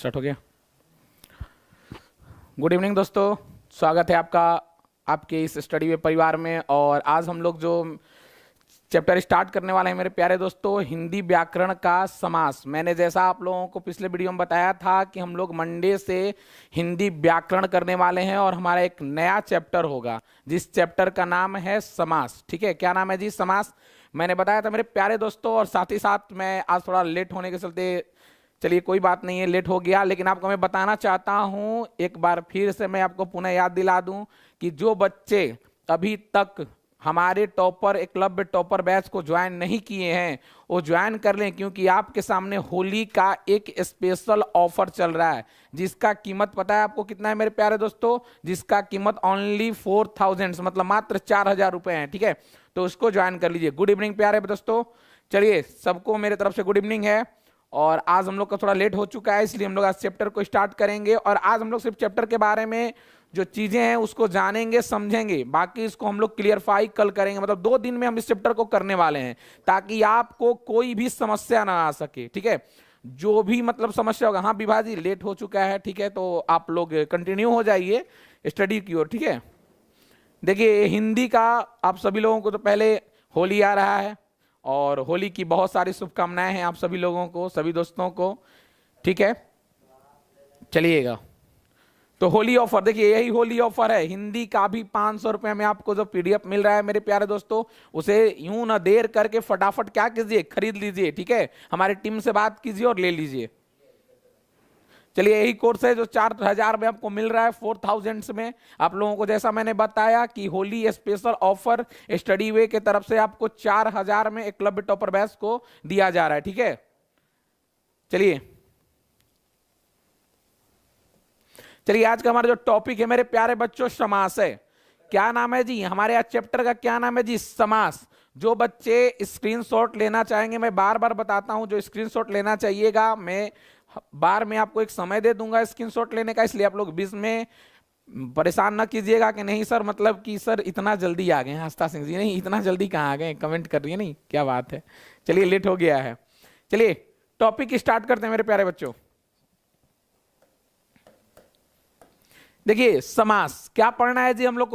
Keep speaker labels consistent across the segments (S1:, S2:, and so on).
S1: Start हो गया। Good evening दोस्तों, स्वागत है आपका आपके इस स्टडी वे परिवार में। और आज हम लोग जो चैप्टर स्टार्ट करने वाले हैं मेरे प्यारे दोस्तों, हिंदी व्याकरण का समास। मैंने जैसा आप लोगों को पिछले वीडियो में बताया था कि हम लोग मंडे से हिंदी व्याकरण करने वाले हैं और हमारा एक नया चैप्टर होगा जिस चैप्टर का नाम है समास। ठीक है, क्या नाम है जी? समास। मैंने बताया था मेरे प्यारे दोस्तों, और साथ ही साथ मैं आज थोड़ा लेट होने के चलते, चलिए कोई बात नहीं है, लेट हो गया, लेकिन आपको मैं बताना चाहता हूं, एक बार फिर से मैं आपको पुनः याद दिला दूं कि जो बच्चे अभी तक हमारे टॉपर एकलव्य टॉपर बैच को ज्वाइन नहीं किए हैं वो ज्वाइन कर लें, क्योंकि आपके सामने होली का एक स्पेशल ऑफर चल रहा है जिसका कीमत पता है आपको कितना है मेरे प्यारे दोस्तों? जिसका कीमत ओनली 4000, मतलब मात्र 4000 रुपए है। ठीक है, तो उसको ज्वाइन कर लीजिए। गुड इवनिंग प्यारे दोस्तों, चलिए सबको मेरे तरफ से गुड इवनिंग है। और आज हम लोग का थोड़ा लेट हो चुका है, इसलिए हम लोग आज चैप्टर को स्टार्ट करेंगे। और आज हम लोग सिर्फ चैप्टर के बारे में जो चीजें हैं उसको जानेंगे, समझेंगे, बाकी इसको हम लोग क्लियरफाई कल करेंगे। मतलब 2 दिन में हम इस चैप्टर को करने वाले हैं ताकि आपको कोई भी समस्या ना आ सके। ठीक है, जो भी मतलब समस्या होगा। हाँ विभाजी लेट हो चुका है, ठीक है, तो आप लोग कंटिन्यू हो जाइए स्टडी की ओर। ठीक है, देखिए हिंदी का आप सभी लोगों को तो पहले होली आ रहा है और होली की बहुत सारी शुभकामनाएं हैं आप सभी लोगों को, सभी दोस्तों को। ठीक है, चलिएगा। तो होली ऑफर, देखिए यही होली ऑफर है। हिंदी का भी 500 रुपए में आपको जो पीडीएफ मिल रहा है मेरे प्यारे दोस्तों, उसे यूं ना देर करके फटाफट क्या कीजिए, खरीद लीजिए। ठीक है, हमारी टीम से बात कीजिए और ले लीजिए। चलिए यही कोर्स है जो 4000 में आपको मिल रहा है, 4000 में आप लोगों को। जैसा मैंने बताया कि होली स्पेशल ऑफर स्टडी वे के तरफ से आपको 4000 में एकलव्य टॉपर बैच को दिया जा रहा है। ठीक है, चलिए आज का हमारा जो टॉपिक है मेरे प्यारे बच्चों, समास है। क्या नाम है जी हमारे आज चैप्टर का? क्या नाम है जी? समास। जो बच्चे स्क्रीनशॉट लेना चाहेंगे, मैं बार बार बताता हूं, जो स्क्रीनशॉट लेना चाहिएगा, मैं बार में आपको एक समय दे दूंगा स्क्रीनशॉट लेने का, इसलिए आप लोग बीच में परेशान ना कीजिएगा कि नहीं सर, मतलब कि सर इतना जल्दी आ गए हैं आस्था सिंह जी। नहीं, इतना जल्दी कहाँ आ गए, कमेंट कर रही है, नहीं क्या बात है। चलिए लेट हो गया है, चलिए टॉपिक स्टार्ट करते हैं मेरे प्यारे बच्चों। देखिए समास क्या पढ़ना है जी हम लोग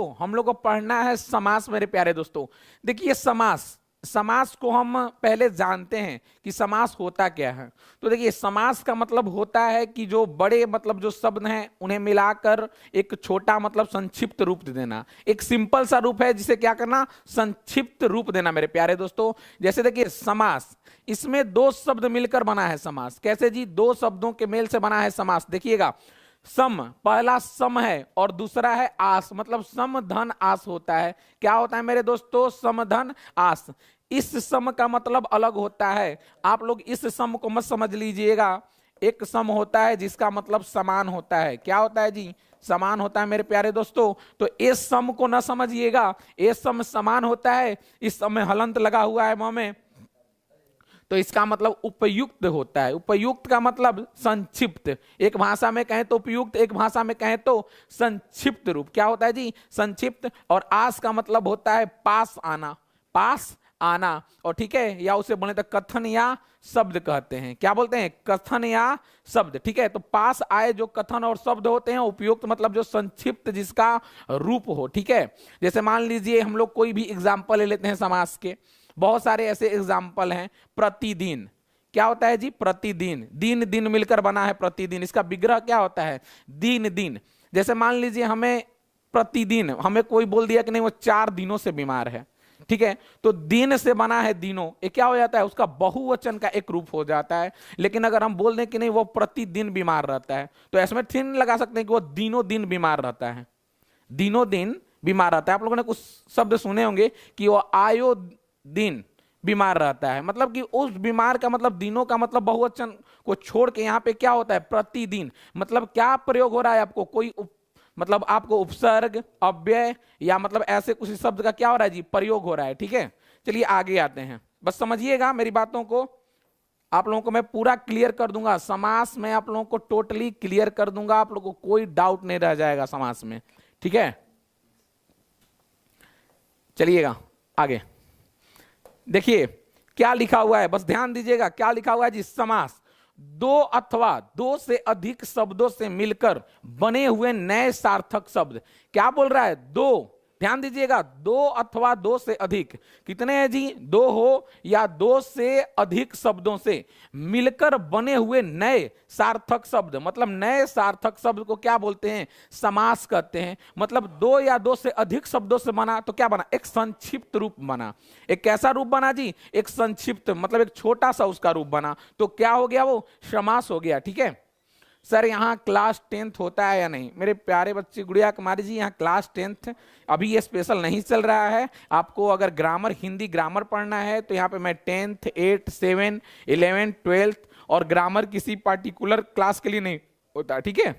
S1: को पढ़ना है समास मेरे प्यारे दोस्तों। देखिए समास को हम पहले जानते हैं कि समास होता क्या है। तो देखिए समास का मतलब होता है कि जो बड़े मतलब जो शब्द हैं उन्हें मिलाकर एक छोटा मतलब संक्षिप्त रूप दे देना। एक सिंपल सा रूप है जिसे क्या करना, संक्षिप्त रूप देना मेरे प्यारे दोस्तों। जैसे देखिए समास, इसमें 2 शब्द मिलकर बना है समास। कैसे जी? 2 शब्दों के मेल से बना है समास। देखिएगा, सम, पहला सम है और दूसरा है आस, मतलब सम धन आस होता है। क्या होता है मेरे दोस्तों? सम धन आस। इस सम का मतलब अलग होता है, आप लोग इस सम को मत समझ लीजिएगा। एक सम होता है जिसका मतलब समान होता है। क्या होता है जी? समान होता है मेरे प्यारे दोस्तों। तो इस सम को न समझिएगा, ये सम समान होता है, इस सम में हलंत लगा हुआ है म में, तो इसका मतलब उपयुक्त होता है। उपयुक्त का मतलब संक्षिप्त, एक भाषा में कहें तो उपयुक्त, एक भाषा में कहें तो संक्षिप्त रूप। क्या होता है जी? संक्षिप्त। और आस का मतलब होता है पास आना, पास आना। और ठीक है, या उसे बोले तो कथन या शब्द कहते हैं। क्या बोलते हैं? कथन या शब्द। ठीक है, तो पास आए जो कथन और शब्द होते हैं, उपयुक्त मतलब जो संक्षिप्त जिसका रूप हो। ठीक है, जैसे मान लीजिए हम लोग कोई भी एग्जाम्पल ले लेते हैं समास के, बहुत सारे ऐसे एग्जाम्पल हैं। प्रतिदिन, क्या होता है जी? प्रतिदिन, दिन दिन मिलकर बना है प्रतिदिन, इसका विग्रह क्या होता है? दिन दिन। जैसे मान लीजिए हमें प्रतिदिन, हमें कोई बोल दिया कि नहीं वो 4 दिनों से बीमार है, ठीक है, तो दिन से बना है दिनों, ये क्या हो जाता है? उसका बहुवचन का एक रूप हो जाता है। लेकिन अगर हम बोल दें कि नहीं वो प्रतिदिन बीमार रहता है, तो ऐसे थिन लगा सकते हैं कि वो दिनों दिन बीमार रहता है, दिनों दिन बीमार रहता है। आप लोगों ने कुछ शब्द सुने होंगे कि वो आयो दिन बीमार रहता है, मतलब कि उस बीमार का मतलब दिनों का मतलब बहुवचन को छोड़ के यहाँ पे क्या होता है? प्रतिदिन। मतलब क्या प्रयोग हो रहा है? आपको कोई मतलब आपको उपसर्ग, अव्यय या मतलब ऐसे कुछ शब्द का क्या हो रहा है जी? प्रयोग हो रहा है। ठीक है, चलिए आगे आते हैं, बस समझिएगा मेरी बातों को, आप लोगों को मैं पूरा क्लियर कर दूंगा। समास में आप लोगों को टोटली क्लियर कर दूंगा, आप लोगों को कोई डाउट नहीं रह जाएगा समास में। ठीक है, चलिएगा आगे। देखिए क्या लिखा हुआ है, बस ध्यान दीजिएगा क्या लिखा हुआ है जी? समास। दो अथवा दो से अधिक शब्दों से मिलकर बने हुए नए सार्थक शब्द। क्या बोल रहा है? दो, ध्यान दीजिएगा, दो अथवा दो से अधिक, कितने हैं जी? दो हो या दो से अधिक शब्दों से मिलकर बने हुए नए सार्थक शब्द। मतलब नए सार्थक शब्द को क्या बोलते हैं? समास कहते हैं। मतलब दो या दो से अधिक शब्दों से बना तो क्या बना? एक संक्षिप्त रूप बना। एक कैसा रूप बना जी? एक संक्षिप्त, मतलब एक छोटा सा उसका रूप बना। तो क्या हो गया? वो समास हो गया। ठीक है सर, यहाँ क्लास 10th होता है या नहीं? मेरे प्यारे बच्चे, गुड़िया कुमारी जी, यहाँ क्लास 10th अभी ये स्पेशल नहीं चल रहा है। आपको अगर ग्रामर, हिंदी ग्रामर पढ़ना है तो यहाँ पे मैं 10th, 8th, 7, 11, 12th और ग्रामर किसी पार्टिकुलर क्लास के लिए नहीं होता। ठीक है,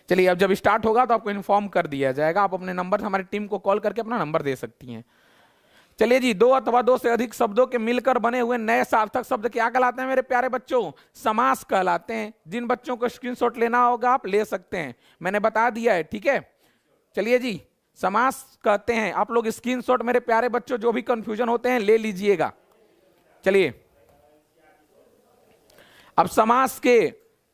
S1: चलिए अब जब स्टार्ट होगा तो आपको इन्फॉर्म कर दिया जाएगा। आप अपने नंबर, हमारी टीम को कॉल करके अपना नंबर दे सकती हैं। चलिए जी, दो अथवा दो से अधिक शब्दों के मिलकर बने हुए नए सार्थक शब्द क्या कहलाते हैं मेरे प्यारे बच्चों? समास कहलाते हैं। जिन बच्चों को स्क्रीनशॉट लेना होगा आप ले सकते हैं, मैंने बता दिया है। ठीक है, चलिए जी, समास कहते हैं। आप लोग स्क्रीनशॉट मेरे प्यारे बच्चों, जो भी कंफ्यूजन होते हैं ले लीजिएगा। चलिए, अब समास के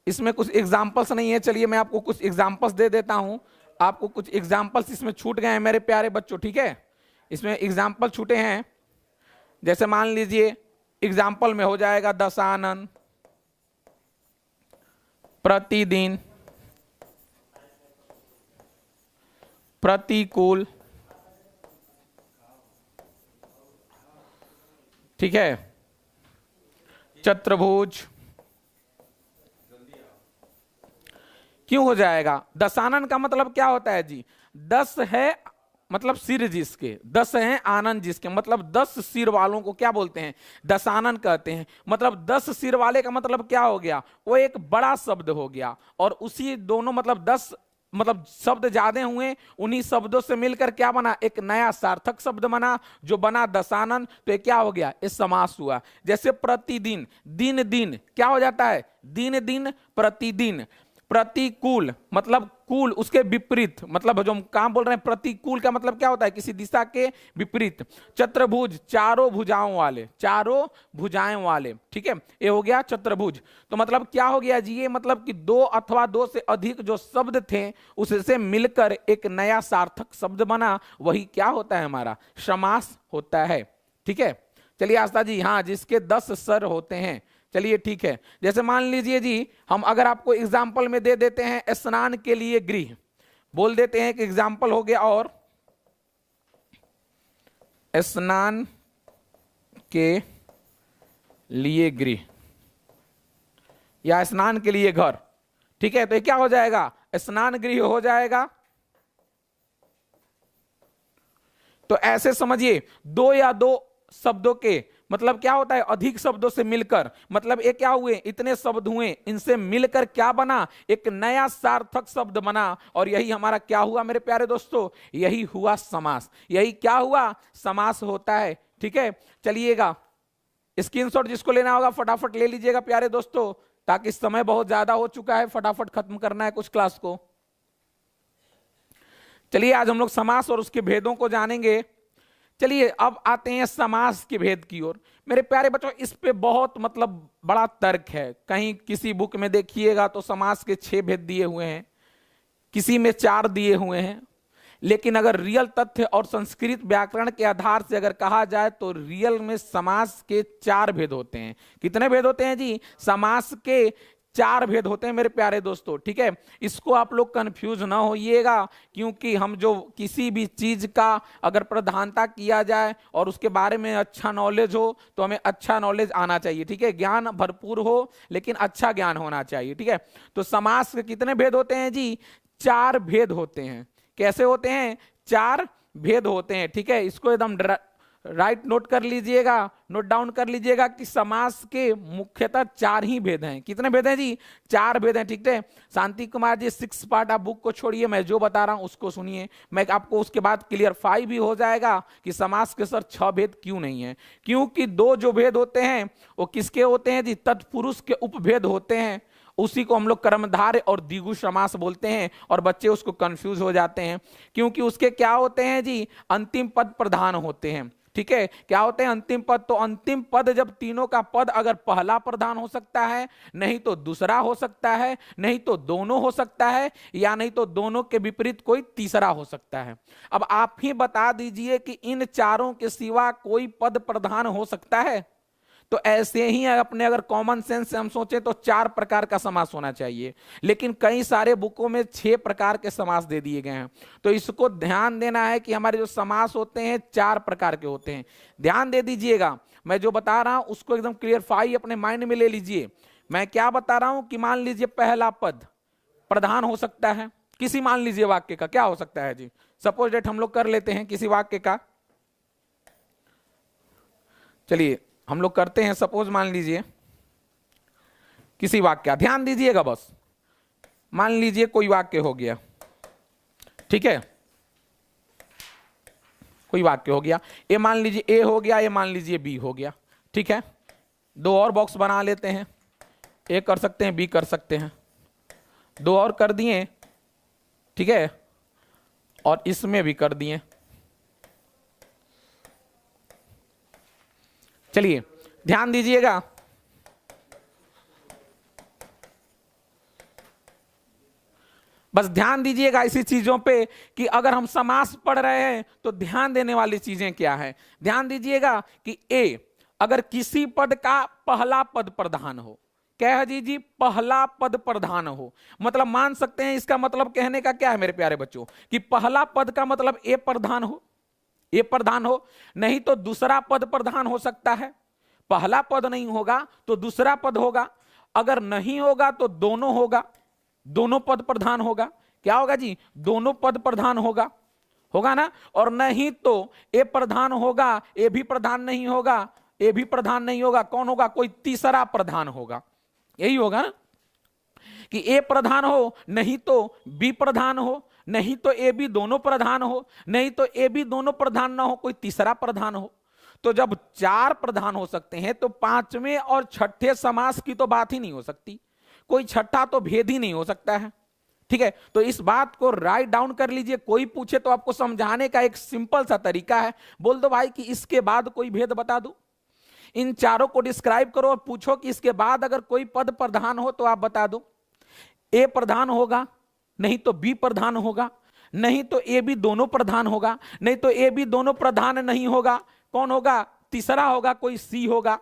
S1: इसमें कुछ एग्जाम्पल्स नहीं है, चलिए मैं आपको कुछ एग्जाम्पल्स दे देता हूं। आपको कुछ एग्जाम्पल्स इसमें छूट गए हैं मेरे प्यारे बच्चों। ठीक है, इसमें एग्जाम्पल छूटे हैं। जैसे मान लीजिए एग्जाम्पल में हो जाएगा दशानन, प्रतिदिन, प्रतिकूल, ठीक है, चतुर्भुज। क्यों हो जाएगा? दशानन का मतलब क्या होता है जी? 10 है मतलब सिर जिसके, 10 हैं आनंद जिसके, मतलब 10 सिर वालों को क्या बोलते हैं? दशानन कहते हैं। मतलब 10 सिर वाले का मतलब क्या हो गया? वो एक बड़ा शब्द हो गया। और उसी दोनों मतलब 10 मतलब शब्द ज्यादा हुए, उन्हीं शब्दों से मिलकर क्या बना? एक नया सार्थक शब्द बना, जो बना दशानन। तो ये क्या हो गया? ये समास हुआ। जैसे प्रतिदिन, दिन दिन क्या हो जाता है? दिन दिन, प्रतिदिन। प्रतिकूल मतलब कूल, उसके विपरीत, मतलब जो हम काम बोल रहे हैं प्रतिकूल का मतलब क्या होता है? किसी दिशा के विपरीत। चतुर्भुज, चारों भुजाओं वाले, चारों भुजाएं वाले। ठीक है, ये हो गया चतुर्भुज। तो मतलब क्या हो गया जी? ये मतलब कि दो अथवा दो से अधिक जो शब्द थे उससे मिलकर एक नया सार्थक शब्द बना, वही क्या होता है? हमारा समास होता है। ठीक है, चलिए आस्था जी, हाँ, जिसके 10 सर होते हैं। चलिए ठीक है, जैसे मान लीजिए जी, हम अगर आपको एग्जाम्पल में दे देते हैं स्नान के लिए गृह, बोल देते हैं कि एग्जाम्पल हो गया, और स्नान के लिए गृह या स्नान के लिए घर। ठीक है, तो ये क्या हो जाएगा? स्नान गृह हो जाएगा। तो ऐसे समझिए, दो या दो शब्दों के मतलब क्या होता है? अधिक शब्दों से मिलकर, मतलब ये क्या हुए? इतने शब्द हुए, इनसे मिलकर क्या बना? एक नया सार्थक शब्द बना। और यही हमारा क्या हुआ मेरे प्यारे दोस्तों? यही हुआ समास। यही क्या हुआ? समास होता है। ठीक है, चलिएगा, स्क्रीनशॉट जिसको लेना होगा फटाफट ले लीजिएगा प्यारे दोस्तों, ताकि समय बहुत ज्यादा हो चुका है, फटाफट खत्म करना है कुछ क्लास को। चलिए, आज हम लोग समास और उसके भेदों को जानेंगे। चलिए अब आते हैं समास के भेद की ओर। मेरे प्यारे बच्चों, इस पे बहुत मतलब बड़ा तर्क है। कहीं किसी बुक में देखिएगा तो समास के 6 भेद दिए हुए हैं, किसी में 4 दिए हुए हैं। लेकिन अगर रियल तथ्य और संस्कृत व्याकरण के आधार से अगर कहा जाए तो रियल में समास के 4 भेद होते हैं। कितने भेद होते हैं जी? समास के 4 भेद होते हैं मेरे प्यारे दोस्तों। ठीक है, इसको आप लोग कंफ्यूज ना होइएगा, क्योंकि हम जो किसी भी चीज का अगर प्रधानता किया जाए और उसके बारे में अच्छा नॉलेज हो तो हमें अच्छा नॉलेज आना चाहिए। ठीक है, ज्ञान भरपूर हो लेकिन अच्छा ज्ञान होना चाहिए। ठीक है, तो समास के कितने भेद होते हैं जी? 4 भेद होते हैं। कैसे होते हैं? 4 भेद होते हैं। ठीक है, इसको एकदम राइट नोट कर लीजिएगा, नोट डाउन कर लीजिएगा कि समास के मुख्यतः 4 ही भेद हैं। कितने भेद हैं जी? 4 भेद हैं। ठीक है, शांति कुमार जी 6 पार्ट आप बुक को छोड़िए, मैं जो बता रहा हूं उसको सुनिए। मैं आपको उसके बाद क्लियरफाई भी हो जाएगा कि समास के सर 6 भेद क्यों नहीं है। क्योंकि 2 जो भेद होते हैं वो किसके होते हैं जी? तत्पुरुष के उपभेद होते हैं। उसी को हम लोग कर्मधारय और द्विगु समास बोलते हैं, और बच्चे उसको कंफ्यूज हो जाते हैं, क्योंकि उसके क्या होते हैं जी? अंतिम पद प्रधान होते हैं। ठीक है, क्या होते हैं अंतिम पद। तो अंतिम पद जब तीनों का पद अगर पहला प्रधान हो सकता है, नहीं तो दूसरा हो सकता है, नहीं तो दोनों हो सकता है, या नहीं तो दोनों के विपरीत कोई तीसरा हो सकता है। अब आप ही बता दीजिए कि इन चारों के सिवा कोई पद प्रधान हो सकता है। तो ऐसे ही अपने अगर कॉमन सेंस से हम सोचें तो 4 प्रकार का समास होना चाहिए, लेकिन कई सारे बुकों में 6 प्रकार के समास दे दिए गए हैं। तो इसको ध्यान देना है कि हमारे जो समास होते हैं 4 प्रकार के होते हैं। ध्यान दे दीजिएगा, मैं जो बता रहा हूं उसको एकदम क्लियरफाई अपने माइंड में ले लीजिए। मैं क्या बता रहा हूं कि मान लीजिए पहला पद प्रधान हो सकता है किसी, मान लीजिए वाक्य का, क्या हो सकता है जी, सपोज डेट हम लोग कर लेते हैं किसी वाक्य का। चलिए हम लोग करते हैं, सपोज मान लीजिए किसी वाक्य, ध्यान दीजिएगा बस, मान लीजिए कोई वाक्य हो गया, ठीक है, कोई वाक्य हो गया, ए मान लीजिए ए हो गया, ए मान लीजिए बी हो गया, ठीक है। 2 और बॉक्स बना लेते हैं, ए कर सकते हैं, बी कर सकते हैं, 2 और कर दिए, ठीक है, और इसमें भी कर दिए। चलिए ध्यान दीजिएगा, बस ध्यान दीजिएगा ऐसी चीजों पे कि अगर हम समास पढ़ रहे हैं तो ध्यान देने वाली चीजें क्या है। ध्यान दीजिएगा कि ए अगर किसी पद का पहला पद प्रधान हो, क्या है जी, पहला पद प्रधान हो, मतलब मान सकते हैं इसका मतलब कहने का क्या है मेरे प्यारे बच्चों, कि पहला पद का मतलब ए प्रधान हो, ए प्रधान हो, नहीं तो दूसरा पद प्रधान हो सकता है। पहला पद नहीं होगा तो दूसरा पद होगा, अगर नहीं होगा तो दोनों होगा, दोनों पद प्रधान होगा। क्या होगा जी, दोनों पद प्रधान होगा, होगा ना। और नहीं तो ए प्रधान होगा, ए भी प्रधान नहीं होगा, ए भी प्रधान नहीं होगा, कौन होगा, कोई तीसरा प्रधान होगा। यही होगा ना कि ए प्रधान हो, नहीं तो बी प्रधान हो, नहीं तो ए बी दोनों प्रधान हो, नहीं तो ए बी दोनों प्रधान ना हो, कोई तीसरा प्रधान हो। तो जब 4 प्रधान हो सकते हैं तो 5वें और 6ठे समास की तो बात ही नहीं हो सकती, कोई छठा तो भेद ही नहीं हो सकता है, ठीक है। तो इस बात को राइट डाउन कर लीजिए, कोई पूछे तो आपको समझाने का एक सिंपल सा तरीका है, बोल दो भाई कि इसके बाद कोई भेद बता दो, इन चारों को डिस्क्राइब करो और पूछो कि इसके बाद अगर कोई पद प्रधान हो तो आप बता दो। ए प्रधान होगा, नहीं तो बी प्रधान होगा, नहीं तो ए बी दोनों प्रधान होगा, नहीं तो ए बी दोनों प्रधान नहीं होगा, कौन होगा, तीसरा होगा, कोई सी होगा।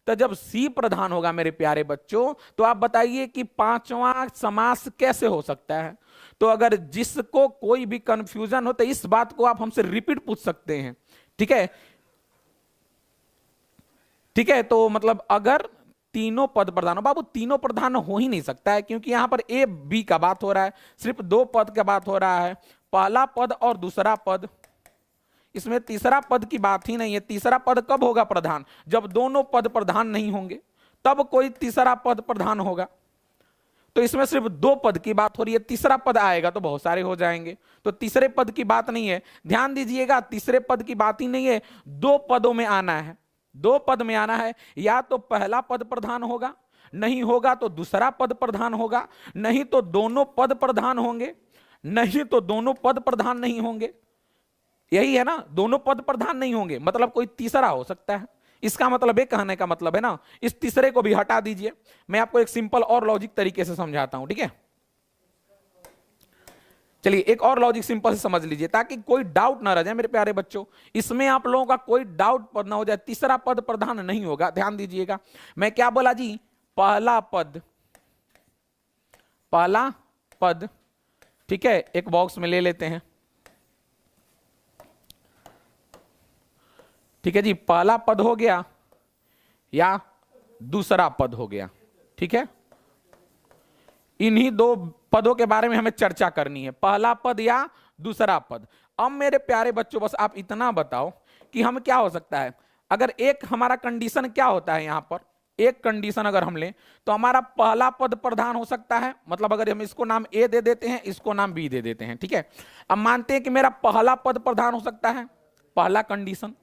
S1: तो जब सी प्रधान होगा मेरे प्यारे बच्चों, तो आप बताइए कि 5वां समास कैसे हो सकता है। तो अगर जिसको कोई भी कंफ्यूजन हो तो इस बात को आप हमसे रिपीट पूछ सकते हैं, ठीक है, ठीक है। तो मतलब अगर तीनों पद प्रधान हो, बाबू तीनों प्रधान हो ही नहीं सकता है, क्योंकि यहां पर ए बी का बात हो रहा है, सिर्फ 2 पद का बात हो रहा है, पहला पद और दूसरा पद, इसमें तीसरा पद की बात ही नहीं है। तीसरा पद कब होगा प्रधान, जब दोनों पद प्रधान नहीं होंगे, तब कोई तीसरा पद प्रधान होगा। तो इसमें सिर्फ 2 पद की बात हो रही है, तीसरा पद आएगा तो बहुत सारे हो जाएंगे, तो तीसरे पद की बात नहीं है। ध्यान दीजिएगा, तीसरे पद की बात ही नहीं है, 2 पदों में आना है, 2 पद में आना है। या तो पहला पद प्रधान होगा, नहीं होगा तो दूसरा पद प्रधान होगा, नहीं तो दोनों पद प्रधान होंगे, नहीं तो दोनों पद प्रधान नहीं होंगे। यही है ना, दोनों पद प्रधान नहीं होंगे मतलब कोई तीसरा हो सकता है। इसका मतलब है, कहने का मतलब है ना, इस तीसरे को भी हटा दीजिए। मैं आपको एक सिंपल और लॉजिक तरीके से समझाता हूं, ठीक है। चलिए एक और लॉजिक सिंपल से समझ लीजिए ताकि कोई डाउट ना रह जाए मेरे प्यारे बच्चों, इसमें आप लोगों का कोई डाउट पद ना हो जाए। तीसरा पद प्रधान नहीं होगा, ध्यान दीजिएगा। मैं क्या बोला जी, पहला पद, पहला पद, ठीक है, एक बॉक्स में ले लेते हैं, ठीक है जी, पहला पद हो गया या दूसरा पद हो गया, ठीक है। इन्हीं 2 पदों के बारे में हमें चर्चा करनी है, पहला पद या दूसरा पद। अब मेरे प्यारे बच्चों बस आप इतना बताओ कि हम क्या हो सकता है, अगर एक हमारा कंडीशन क्या होता है, यहां पर एक कंडीशन अगर हम लें तो हमारा पहला पद प्रधान हो सकता है, मतलब अगर हम इसको नाम ए दे देते हैं, इसको नाम बी दे देते हैं, ठीक है। अब मानते हैं कि मेरा पहला पद प्रधान हो सकता है, पहला कंडीशन।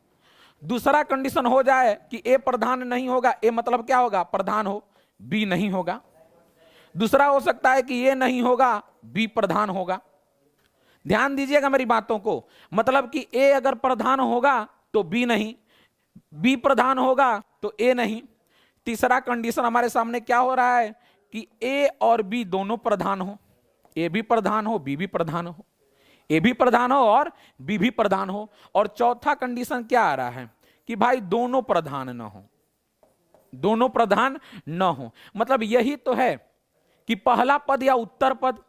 S1: दूसरा कंडीशन हो जाए कि ए प्रधान नहीं होगा, ए मतलब क्या होगा, प्रधान हो, बी नहीं होगा। दूसरा हो सकता है कि ए नहीं होगा, बी प्रधान होगा। ध्यान दीजिएगा मेरी बातों को, मतलब कि ए अगर प्रधान होगा तो बी नहीं, बी प्रधान होगा तो ए नहीं। तीसरा कंडीशन हमारे सामने क्या हो रहा है कि ए और बी दोनों प्रधान हो, ए भी प्रधान हो बी भी प्रधान हो, ए भी प्रधान हो और बी भी प्रधान हो। और चौथा कंडीशन क्या आ रहा है कि भाई दोनों प्रधान न हो, दोनों प्रधान न हो। मतलब यही तो है कि पहला पद या उत्तर पद,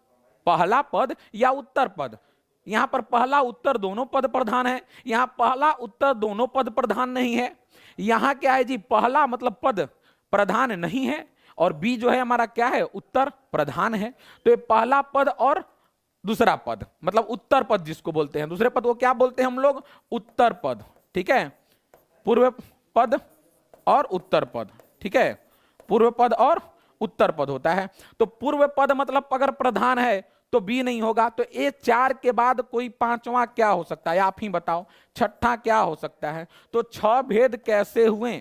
S1: पहला पद या उत्तर पद, यहां पर पहला उत्तर दोनों पद प्रधान है, यहां पहला उत्तर दोनों पद प्रधान नहीं है। यहां क्या है जी, पहला मतलब पद प्रधान नहीं है और बी जो है हमारा क्या है, उत्तर प्रधान है। तो ये पहला पद और दूसरा पद मतलब उत्तर पद जिसको बोलते हैं, दूसरे पद को क्या बोलते हैं हम लोग, उत्तर पद। ठीक है, पूर्व पद और उत्तर पद। ठीक है, पूर्व पद और उत्तर पद होता है। तो पूर्व पद मतलब अगर प्रधान है तो बी नहीं होगा। तो ए 4 के बाद कोई पांचवा क्या हो सकता है, आप ही बताओ, छठा क्या हो सकता है। तो 6 भेद कैसे हुए,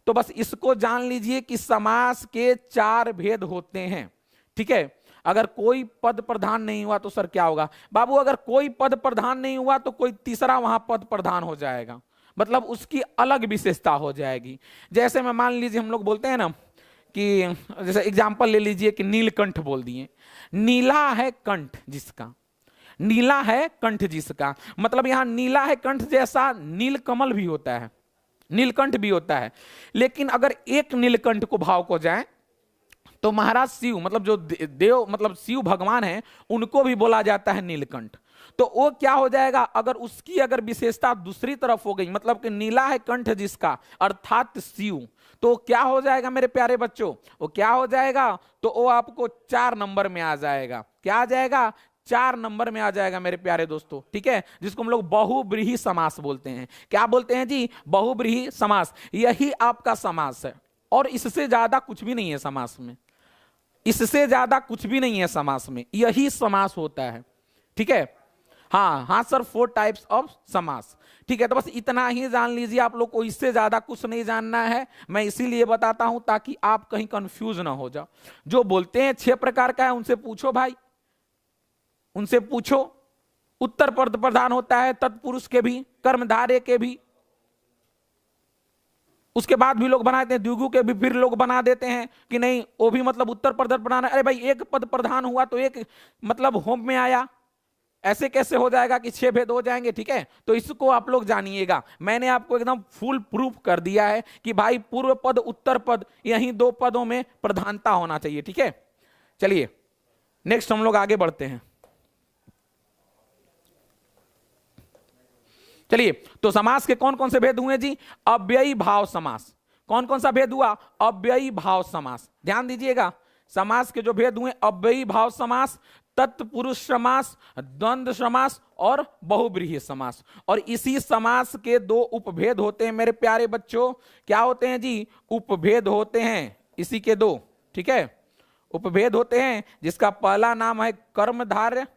S1: तो बस इसको जान लीजिए कि समास के 4 भेद होते हैं। ठीक है, अगर कोई पद प्रधान नहीं हुआ तो सर क्या होगा बाबू, अगर कोई पद प्रधान नहीं हुआ तो कोई तीसरा वहां पद प्रधान हो जाएगा, मतलब उसकी अलग विशेषता हो जाएगी। जैसे मैं मान लीजिए हम लोग बोलते हैं ना कि जैसे एग्जाम्पल ले लीजिए कि नीलकंठ बोल दिए, नीला है कंठ जिसका, नीला है कंठ जिसका, मतलब यहां नीला है कंठ जैसा नीलकमल भी होता है, नीलकंठ भी होता है। लेकिन अगर एक नीलकंठ को भाव को जाए तो महाराज शिव मतलब जो देव मतलब शिव भगवान है उनको भी बोला जाता है नीलकंठ। तो वो क्या हो जाएगा, अगर उसकी अगर विशेषता दूसरी तरफ हो गई, मतलब कि नीला है कंठ जिसका अर्थात शिव, तो क्या हो जाएगा मेरे प्यारे बच्चों, वो क्या हो जाएगा, तो वो आपको 4 नंबर में आ जाएगा। क्या आ जाएगा, 4 नंबर में आ जाएगा मेरे प्यारे दोस्तों। ठीक है, जिसको हम लोग बहुब्रीहि समास बोलते हैं। क्या बोलते हैं जी, बहुब्रीहि समास। यही आपका समास है और इससे ज्यादा कुछ भी नहीं है समास में, इससे ज्यादा कुछ भी नहीं है समास में, यही समास होता है। ठीक है, हाँ हाँ सर, 4 टाइप्स ऑफ समास। ठीक है, तो बस इतना ही जान लीजिए, आप लोग को इससे ज्यादा कुछ नहीं जानना है। मैं इसीलिए बताता हूं ताकि आप कहीं कंफ्यूज ना हो जाओ। जो बोलते हैं 6 प्रकार का है उनसे पूछो भाई, उनसे पूछो। उत्तर पद प्रधान होता है तत्पुरुष के भी, कर्मधारय के भी, उसके बाद भी लोग बना देते हैं द्विगु के भी, फिर लोग बना देते हैं कि नहीं वो भी मतलब उत्तर पद प्रधान है। अरे भाई एक पद प्रधान हुआ तो एक मतलब होम में आया, ऐसे कैसे हो जाएगा कि 6 भेद हो जाएंगे। ठीक है, तो इसको आप लोग जानिएगा। मैंने आपको एकदम फुल प्रूफ कर दिया है कि भाई पूर्व पद उत्तर पद यही 2 पदों में प्रधानता होना चाहिए। ठीक है, चलिए नेक्स्ट हम लोग आगे बढ़ते हैं। चलिए, तो समास के कौन कौन से भेद हुए जी, अव्ययी भाव समास। कौन कौन सा भेद हुआ, अव्ययी भाव समास। ध्यान दीजिएगा, समास के जो भेद हुए, अव्ययी भाव समास, तत्पुरुष समास, द्वंद्व समास और बहुब्रीहि समास। और इसी समास के 2 उपभेद होते हैं मेरे प्यारे बच्चों। क्या होते हैं जी, उपभेद होते हैं इसी के 2। ठीक है, उपभेद होते हैं, जिसका पहला नाम है कर्मधार्य,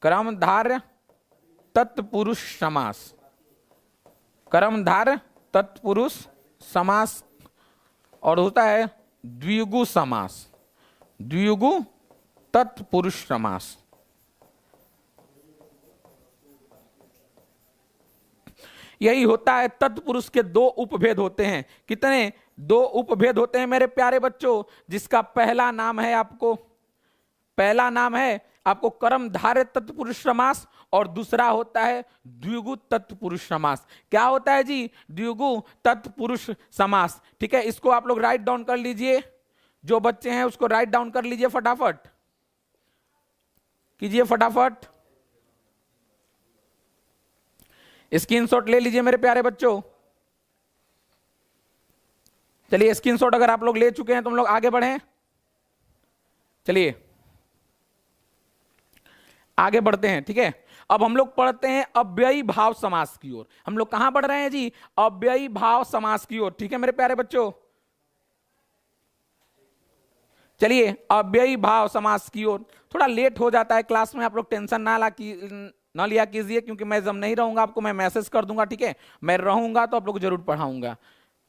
S1: कर्मधार्य तत्पुरुष समास, कर्मधार्य तत्पुरुष समास, और होता है द्विगु समास, द्विगु तत्पुरुष समास। यही होता है, तत्पुरुष के 2 उपभेद होते हैं। कितने, 2 उपभेद होते हैं मेरे प्यारे बच्चों, जिसका पहला नाम है आपको, पहला नाम है आपको कर्मधारय तत्पुरुष समास और दूसरा होता है द्विगु तत्पुरुष समास। क्या होता है जी, द्विगु तत्पुरुष समास। ठीक है, इसको आप लोग राइट डाउन कर लीजिए, जो बच्चे हैं उसको राइट डाउन कर लीजिए, फटाफट कीजिए, फटाफट स्क्रीनशॉट ले लीजिए मेरे प्यारे बच्चों। चलिए, स्क्रीनशॉट अगर आप लोग ले चुके हैं तो हम लोग आगे बढ़ें। चलिए आगे बढ़ते हैं। ठीक है, अब हम लोग पढ़ते हैं अव्ययी भाव समास की ओर। हम लोग कहां बढ़ रहे हैं जी, अव्ययी भाव समास की ओर। ठीक है मेरे प्यारे बच्चों, चलिए अव्ययी भाव समास की ओर। थोड़ा लेट हो जाता है क्लास में, आप लोग टेंशन ना लिया कीजिए, क्योंकि मैं जब नहीं रहूंगा आपको मैं मैसेज कर दूंगा। ठीक है, मैं रहूंगा तो आप लोग जरूर पढ़ाऊंगा।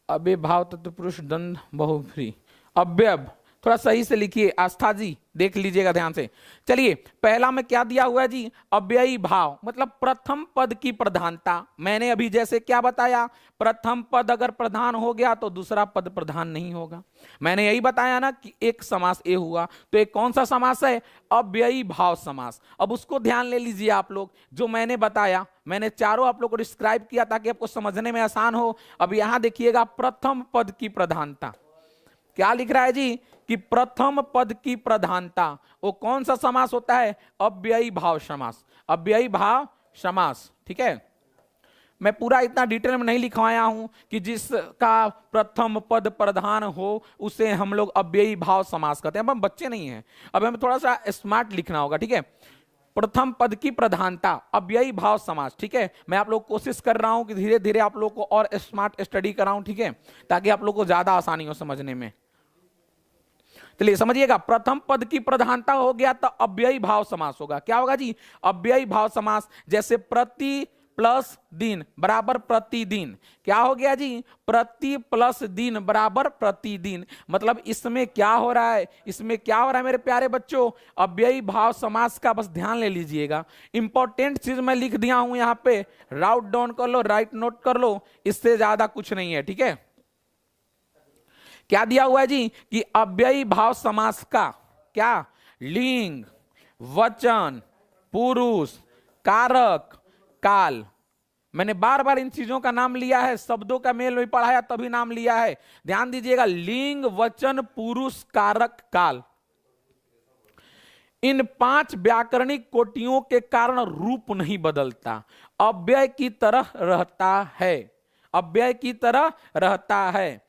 S1: अव्यय भाव तत्पुरुष द्वंद्व बहुब्रीहि, अव्यय थोड़ा सही से लिखिए आस्था जी, देख लीजिएगा ध्यान से। चलिए पहला में क्या दिया हुआ है जी, अव्ययी भाव मतलब प्रथम पद की प्रधानता। मैंने अभी जैसे क्या बताया, प्रथम पद अगर प्रधान हो गया तो दूसरा पद प्रधान नहीं होगा। मैंने यही बताया ना कि एक समास ए हुआ, तो एक कौन सा समास है, अव्ययी भाव समास। अब उसको ध्यान ले लीजिए आप लोग, जो मैंने बताया, मैंने चारों आप लोग को डिस्क्राइब किया ताकि आपको समझने में आसान हो। अब यहां देखिएगा प्रथम पद की प्रधानता, क्या लिख रहा है जी कि प्रथम पद की प्रधानता, वो कौन सा समास होता है, अव्ययी भाव समास, अव्ययी भाव समास। ठीक है, मैं पूरा इतना डिटेल में नहीं लिखवाया हूं कि जिसका प्रथम पद प्रधान हो उसे हम लोग अव्ययी भाव समास कहते हैं। अब हम बच्चे नहीं हैं, अब हमें थोड़ा सा स्मार्ट लिखना होगा। ठीक है, प्रथम पद की प्रधानता, अव्ययी भाव समास। ठीक है, मैं आप लोग कोशिश कर रहा हूं कि धीरे धीरे आप लोग को और स्मार्ट स्टडी कराऊं। ठीक है, ताकि आप लोग को ज्यादा आसानी हो समझने में। चलिए समझिएगा, प्रथम पद की प्रधानता हो गया तो अव्ययी भाव समास होगा। क्या होगा जी, अव्ययी भाव समास। जैसे प्रति प्लस दिन बराबर प्रतिदिन, क्या हो गया जी, प्रति प्लस दिन बराबर प्रतिदिन। मतलब इसमें क्या हो रहा है, इसमें क्या हो रहा है मेरे प्यारे बच्चों, अव्ययी भाव समास का बस ध्यान ले लीजिएगा। इंपॉर्टेंट चीज मैं लिख दिया हूं यहां पे, राउट डाउन कर लो, राइट नोट कर लो, इससे ज्यादा कुछ नहीं है। ठीक है, क्या दिया हुआ है जी कि अव्ययी भाव समास का क्या, लिंग, वचन, पुरुष, कारक, काल। मैंने बार बार इन चीजों का नाम लिया है, शब्दों का मेल भी पढ़ाया तभी नाम लिया है। ध्यान दीजिएगा, लिंग, वचन, पुरुष, कारक, काल, इन 5 व्याकरणिक कोटियों के कारण रूप नहीं बदलता, अव्यय की तरह रहता है, अव्यय की तरह रहता है।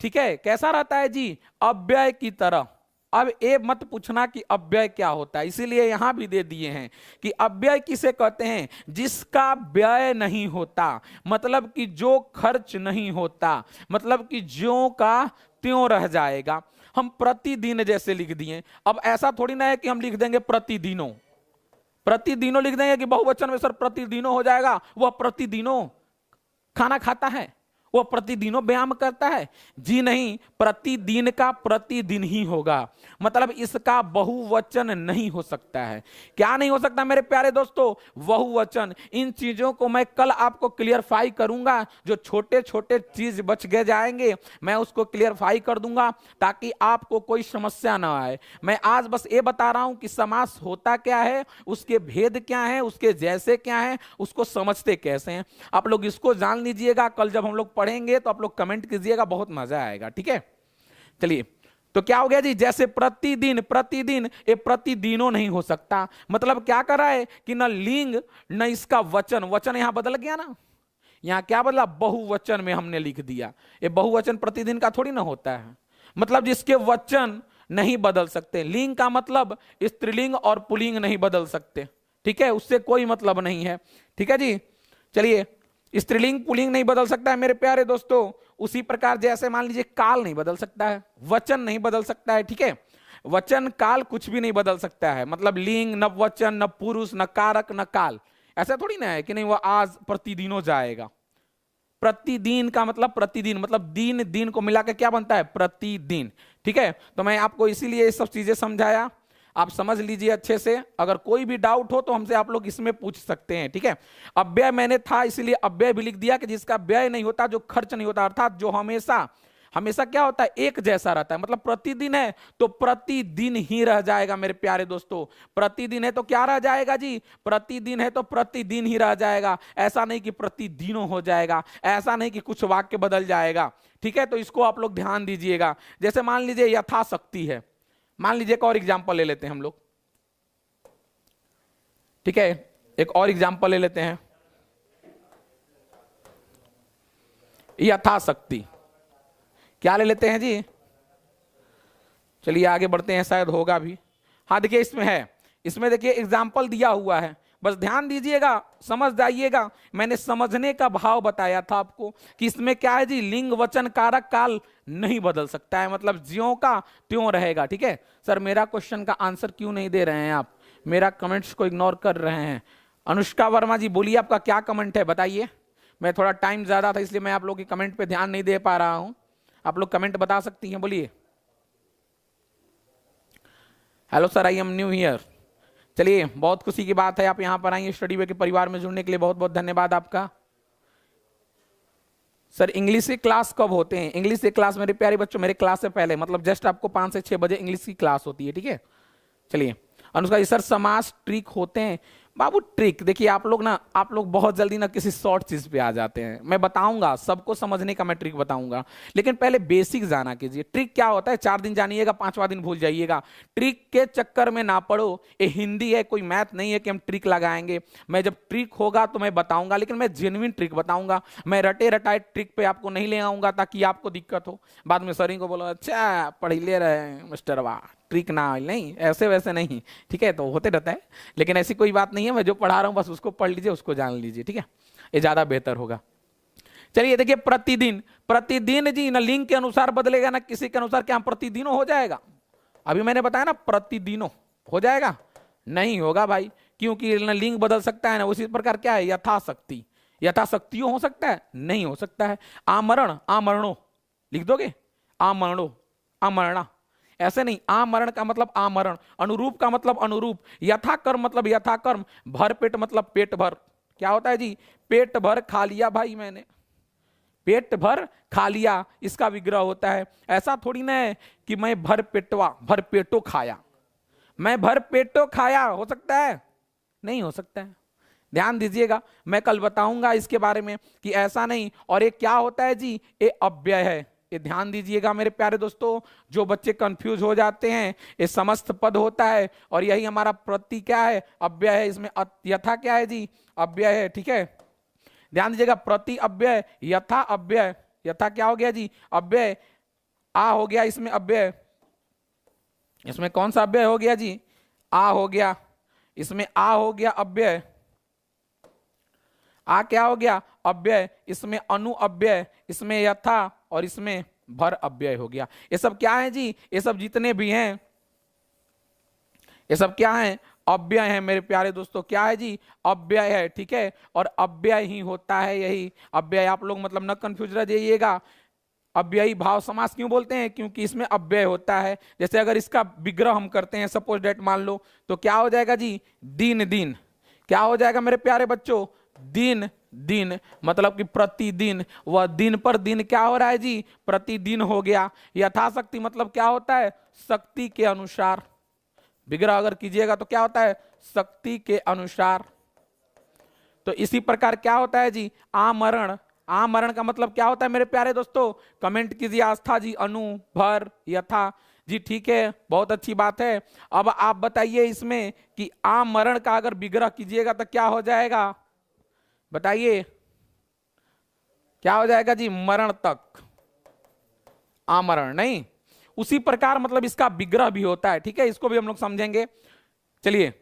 S1: ठीक है, कैसा रहता है जी, अव्यय की तरह। अब ये मत पूछना कि अव्यय क्या होता है, इसीलिए यहां भी दे दिए हैं कि अव्यय किसे कहते हैं, जिसका व्यय नहीं होता, मतलब कि जो खर्च नहीं होता, मतलब कि ज्यों का त्यों रह जाएगा। हम प्रतिदिन जैसे लिख दिए, अब ऐसा थोड़ी ना है कि हम लिख देंगे प्रतिदिनों, प्रतिदिनों लिख देंगे कि बहुवचन में सर प्रतिदिनों हो जाएगा, वह प्रतिदिनों खाना खाता है, वो प्रतिदिनों व्यायाम करता है, जी नहीं, प्रतिदिन का प्रतिदिन ही होगा। मतलब इसका बहुवचन नहीं हो सकता है। क्या नहीं हो सकता मेरे प्यारे दोस्तों, बहुवचन। इन चीजों को मैं कल आपको क्लियरफाई करूंगा, जो छोटे छोटे चीज बच गए जाएंगे मैं उसको क्लियरफाई कर दूंगा ताकि आपको कोई समस्या ना आए। मैं आज बस ये बता रहा हूं कि समास होता क्या है, उसके भेद क्या है, उसके जैसे क्या है, उसको समझते कैसे हैं। आप लोग इसको जान लीजिएगा, कल जब हम लोग पढ़ेंगे तो आप लोग कमेंट कीजिएगा, बहुत मजा आएगा। ठीक है, चलिए तो क्या हो गया जी, जैसे प्रतिदिन, प्रतिदिन ये प्रतिदिनों नहीं हो सकता। मतलब क्या कर रहा है कि न लिंग न इसका वचन, वचन यहां बदल गया ना, यहां क्या बदला, बहुवचन में हमने लिख दिया। ये बहुवचन प्रतिदिन का थोड़ी ना होता है, मतलब जिसके वचन नहीं बदल सकते। लिंग का मतलब स्त्रीलिंग और पुल्लिंग नहीं बदल सकते। ठीक है, उससे कोई मतलब नहीं है। ठीक है जी, चलिए स्त्रीलिंग पुल्लिंग नहीं बदल सकता है मेरे प्यारे दोस्तों। उसी प्रकार जैसे मान लीजिए काल नहीं बदल सकता है, वचन नहीं बदल सकता है। ठीक है, वचन काल कुछ भी नहीं बदल सकता है। मतलब लिंग न वचन न पुरुष न कारक न काल, ऐसा थोड़ी ना है कि नहीं वह आज प्रतिदिनों जाएगा। प्रतिदिन का मतलब प्रतिदिन, मतलब दिन दिन को मिलाकर क्या बनता है, प्रतिदिन। ठीक है, तो मैं आपको इसीलिए ये सब चीजें समझाया, आप समझ लीजिए अच्छे से। अगर कोई भी डाउट हो तो हमसे आप लोग इसमें पूछ सकते हैं। ठीक है, अव्यय मैंने था इसलिए अव्यय भी लिख दिया कि जिसका व्यय नहीं होता, जो खर्च नहीं होता, अर्थात जो हमेशा हमेशा क्या होता है, एक जैसा रहता है। मतलब प्रतिदिन है तो प्रतिदिन ही रह जाएगा मेरे प्यारे दोस्तों। प्रतिदिन है तो क्या रह जाएगा जी, प्रतिदिन है तो प्रतिदिन ही रह जाएगा। ऐसा नहीं कि प्रतिदिनों हो जाएगा, ऐसा नहीं कि कुछ वाक्य बदल जाएगा। ठीक है, तो इसको आप लोग ध्यान दीजिएगा। जैसे मान लीजिए यथाशक्ति है, मान लीजिए एक और एग्जाम्पल ले लेते हैं हम लोग। ठीक है, एक और एग्जाम्पल ले लेते हैं, यथाशक्ति। क्या ले लेते हैं जी, चलिए आगे बढ़ते हैं, शायद होगा भी। हाँ देखिए इसमें है, इसमें देखिए एग्जाम्पल दिया हुआ है, बस ध्यान दीजिएगा, समझ जाइएगा। मैंने समझने का भाव बताया था आपको कि इसमें क्या है जी, लिंग वचन कारक काल नहीं बदल सकता है, मतलब ज्यों का त्यों रहेगा। ठीक है, सर मेरा क्वेश्चन का आंसर क्यों नहीं दे रहे हैं आप, मेरा कमेंट्स को इग्नोर कर रहे हैं। अनुष्का वर्मा जी बोलिए, आपका क्या कमेंट है बताइए। मैं थोड़ा टाइम ज्यादा था इसलिए मैं आप लोग के कमेंट पे ध्यान नहीं दे पा रहा हूं, आप लोग कमेंट बता सकती हैं, बोलिए। Hello sir, I am new here. चलिए, बहुत खुशी की बात है आप यहाँ पर आएंगे स्टडी वे के परिवार में जुड़ने के लिए, बहुत बहुत धन्यवाद आपका। सर इंग्लिश की क्लास कब होते हैं? इंग्लिश की क्लास मेरे प्यारे बच्चों मेरे क्लास से पहले, मतलब जस्ट आपको 5 से 6 बजे इंग्लिश की क्लास होती है, ठीक है। चलिए, अनुष्का जी सर समास ट्रिक होते हैं। बाबू ट्रिक देखिए, आप लोग बहुत जल्दी ना किसी शॉर्ट चीज पे आ जाते हैं। मैं बताऊंगा, सबको समझने का मैं ट्रिक बताऊंगा, लेकिन पहले बेसिक जाना कीजिए। ट्रिक क्या होता है? 4 दिन जानिएगा, 5वां दिन भूल जाइएगा। ट्रिक के चक्कर में ना पड़ो। ये हिंदी है, कोई मैथ नहीं है कि हम ट्रिक लगाएंगे। मैं जब ट्रिक होगा तो मैं बताऊंगा, लेकिन मैं जेन्युइन ट्रिक बताऊंगा। मैं रटे रटाए ट्रिक पे आपको नहीं ले आऊंगा ताकि आपको दिक्कत हो। बाद में सर को बोलो अच्छा पढ़ ले रहे मिस्टर वाह, ट्रिक ना नहीं, ऐसे वैसे नहीं, ठीक है। तो होते रहता है, लेकिन ऐसी कोई बात नहीं है। मैं जो पढ़ा रहा हूं बस उसको पढ़ लीजिए, उसको जान लीजिए, ठीक है। ये ज्यादा बेहतर होगा। चलिए देखिए, प्रतिदिन, प्रतिदिन जी ना लिंग के अनुसार बदलेगा ना किसी के अनुसार। क्या प्रतिदिनों हो जाएगा? अभी मैंने बताया ना, प्रतिदिनों हो जाएगा, नहीं होगा भाई, क्योंकि लिंग बदल सकता है ना। उसी प्रकार क्या है, यथाशक्ति, यथाशक्तियों हो सकता है, नहीं हो सकता है। आमरण, आमरणों लिख दोगे, आमरणों, आमरणा, ऐसे नहीं। आमरण का मतलब आमरण, अनुरूप का मतलब अनुरूप, यथाकर्म मतलब यथाकर्म, भर पेट मतलब पेट भर। क्या होता है जी? पेट भर खा लिया भाई मैंने, पेट भर खा लिया, इसका विग्रह होता है। ऐसा थोड़ी ना है कि मैं भर पेटवा, भर पेटो खाया, मैं भर पेटो खाया, हो सकता है? नहीं हो सकता है। ध्यान दीजिएगा, मैं कल बताऊंगा इसके बारे में कि ऐसा नहीं। और ये क्या होता है जी? ये अव्यय है। ये ध्यान दीजिएगा मेरे प्यारे दोस्तों, जो बच्चे कंफ्यूज हो जाते हैं, ये समस्त पद होता है और यही हमारा प्रति क्या है, अव्यय है। इसमें यथा क्या है जी? अव्यय है, ठीक है। ध्यान दीजिएगा, प्रति अव्यय, यथा अव्यय। यथा क्या हो गया जी? अव्यय। आ हो गया इसमें अव्यय, इसमें कौन सा अव्यय हो गया जी? आ हो गया, इसमें आ हो गया अव्यय। आ क्या हो गया? अव्यय। इसमें अनु अव्यय, इसमें यथा और इसमें भर अव्यय हो गया। ये सब क्या है जी? ये सब जितने भी हैं, ये सब क्या है? अव्यय है मेरे प्यारे दोस्तों। क्या है जी? अव्यय है, ठीक है। और अव्यय ही होता है यही अव्यय। आप लोग मतलब न कंफ्यूज रह जाइएगा। अव्ययी भाव समास क्यों बोलते हैं? क्योंकि इसमें अव्यय होता है। जैसे अगर इसका विग्रह हम करते हैं, सपोज डेट मान लो, तो क्या हो जाएगा जी? दिन दिन। क्या हो जाएगा मेरे प्यारे बच्चों? दिन दिन, मतलब कि प्रतिदिन। वह दिन पर दिन क्या हो रहा है जी? प्रतिदिन हो गया। यथाशक्ति मतलब क्या होता है? शक्ति के अनुसार। विग्रह अगर कीजिएगा तो क्या होता है? शक्ति के अनुसार। तो इसी प्रकार क्या होता है जी? आमरण। आमरण का मतलब क्या होता है मेरे प्यारे दोस्तों? कमेंट कीजिए आस्था जी। अनु, भर, यथा जी, ठीक है, बहुत अच्छी बात है। अब आप बताइए इसमें कि आमरण का अगर विग्रह कीजिएगा तो क्या हो जाएगा? बताइए क्या हो जाएगा जी? मरण तक। आमरण नहीं, उसी प्रकार मतलब इसका विग्रह भी होता है, ठीक है। इसको भी हम लोग समझेंगे। चलिए,